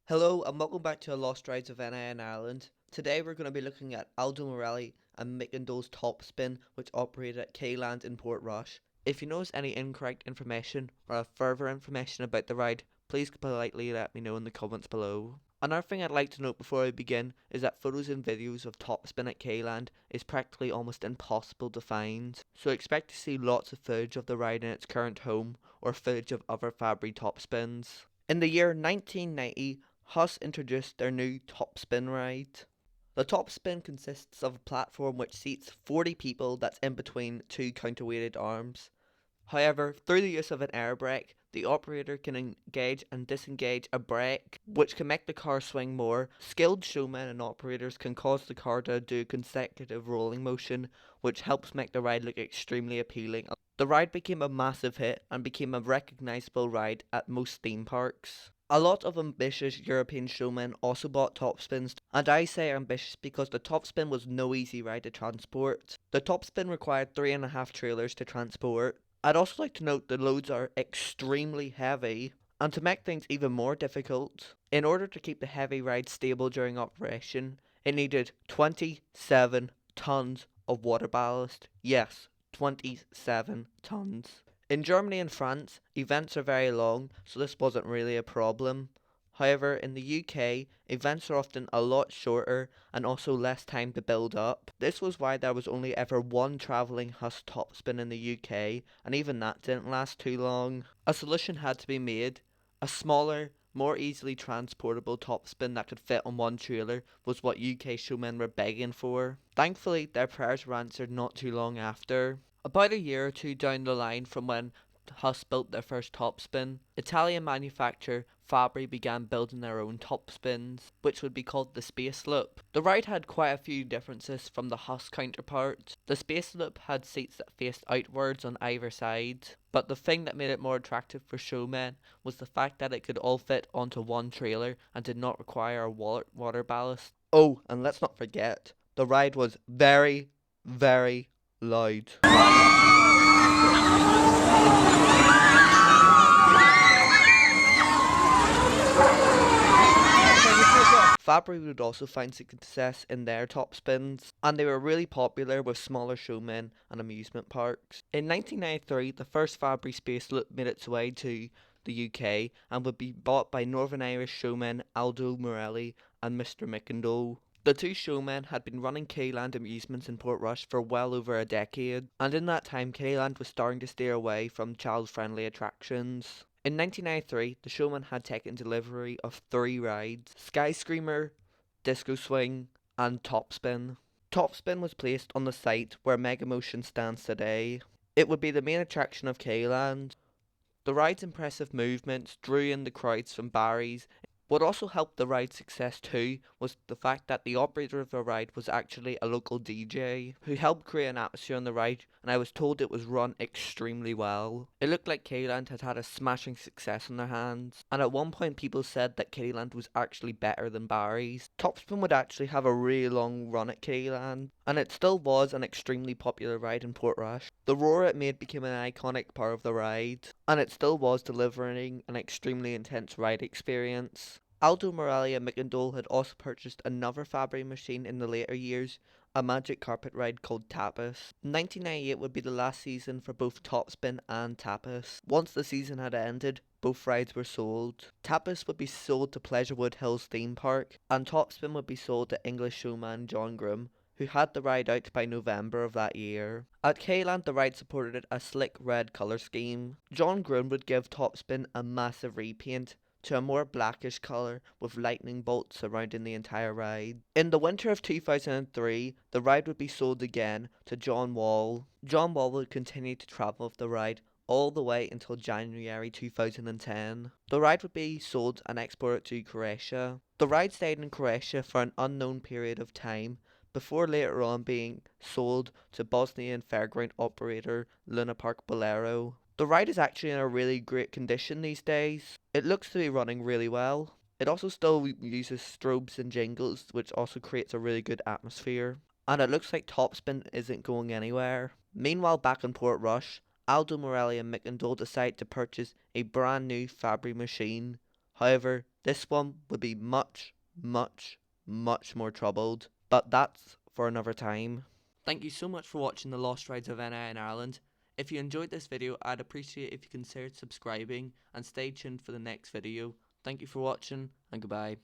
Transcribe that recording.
Hello and welcome back to A Lost Rides of NI in Ireland. Today we're going to be looking at Aldo Morelli and McIndoe's Top Spin, which operated at Kiddieland in Portrush. If you notice any incorrect information or have further information about the ride, please politely let me know in the comments below. Another thing I'd like to note before I begin is that photos and videos of Top Spin at Kiddieland is practically almost impossible to find, so expect to see lots of footage of the ride in its current home or footage of other Fabbri Top Spins. In the year 1990, Huss introduced their new Top Spin ride. The Top Spin consists of a platform which seats 40 people that's in between two counterweighted arms. However, through the use of an air brake, the operator can engage and disengage a brake, which can make the car swing more. Skilled showmen and operators can cause the car to do consecutive rolling motion, which helps make the ride look extremely appealing. The ride became a massive hit and became a recognisable ride at most theme parks. A lot of ambitious European showmen also bought top spins, and I say ambitious because the top spin was no easy ride to transport. The top spin required 3.5 trailers to transport. I'd also like to note the loads are extremely heavy, and to make things even more difficult, in order to keep the heavy ride stable during operation, it needed 27 tons of water ballast. Yes, 27 tons. In Germany and France, events are very long, so this wasn't really a problem. However, in the UK, events are often a lot shorter and also less time to build up. This was why there was only ever one travelling Huss top spin in the UK, and even that didn't last too long. A solution had to be made. A smaller, more easily transportable top spin that could fit on one trailer was what UK showmen were begging for. Thankfully, their prayers were answered not too long after. About a year or two down the line from when Huss built their first top spin, Italian manufacturer Fabbri began building their own top spins, which would be called the Space Loop. The ride had quite a few differences from the Huss counterpart. The Space Loop had seats that faced outwards on either side, but the thing that made it more attractive for showmen was the fact that it could all fit onto one trailer and did not require a water ballast. Oh, and let's not forget, the ride was very, very loud. Fabbri would also find success in their top spins, and they were really popular with smaller showmen and amusement parks. In 1993, the first Fabbri Space Loop made its way to the UK and would be bought by Northern Irish showmen Aldo Morelli and Mr. McIndoe. The two showmen had been running Kiddieland Amusements in Portrush for well over a decade, and in that time Kiddieland was starting to steer away from child-friendly attractions. In 1993, the showman had taken delivery of 3 rides: Sky Screamer, Disco Swing, and Top Spin. Top Spin was placed on the site where Mega Motion stands today. It would be the main attraction of Kiddieland. The ride's impressive movements drew in the crowds from Barry's. What also helped the ride's success too was the fact that the operator of the ride was actually a local DJ who helped create an atmosphere on the ride, and I was told it was run extremely well. It looked like Kiddieland had had a smashing success on their hands, and at one point people said that Kiddieland was actually better than Barry's. Topspin would actually have a really long run at Kiddieland, and it still was an extremely popular ride in Portrush. The roar it made became an iconic part of the ride, and it still was delivering an extremely intense ride experience. Aldo Morelli McIndoe had also purchased another Fabbri machine in the later years, a magic carpet ride called Tapas. 1998 would be the last season for both Topspin and Tapas. Once the season had ended, both rides were sold. Tapas would be sold to Pleasurewood Hills theme park, and Topspin would be sold to English showman John Groom, who had the ride out by November of that year. At Kiddieland, the ride supported a slick red colour scheme. John Groom would give Topspin a massive repaint to a more blackish colour with lightning bolts surrounding the entire ride. In the winter of 2003, the ride would be sold again to John Wall. John Wall would continue to travel with the ride all the way until January 2010. The ride would be sold and exported to Croatia. The ride stayed in Croatia for an unknown period of time, before later on being sold to Bosnian fairground operator Luna Park Bolero. The ride is actually in a really great condition these days. It looks to be running really well. It also still uses strobes and jingles, which also creates a really good atmosphere. And it looks like Topspin isn't going anywhere. Meanwhile, back in Portrush, Aldo Morelli and McIndoe decide to purchase a brand new Fabbri machine. However, this one would be much, much, much more troubled. But that's for another time. Thank you so much for watching the Lost Rides of NI in Ireland. If you enjoyed this video, I'd appreciate if you considered subscribing and stay tuned for the next video. Thank you for watching and goodbye.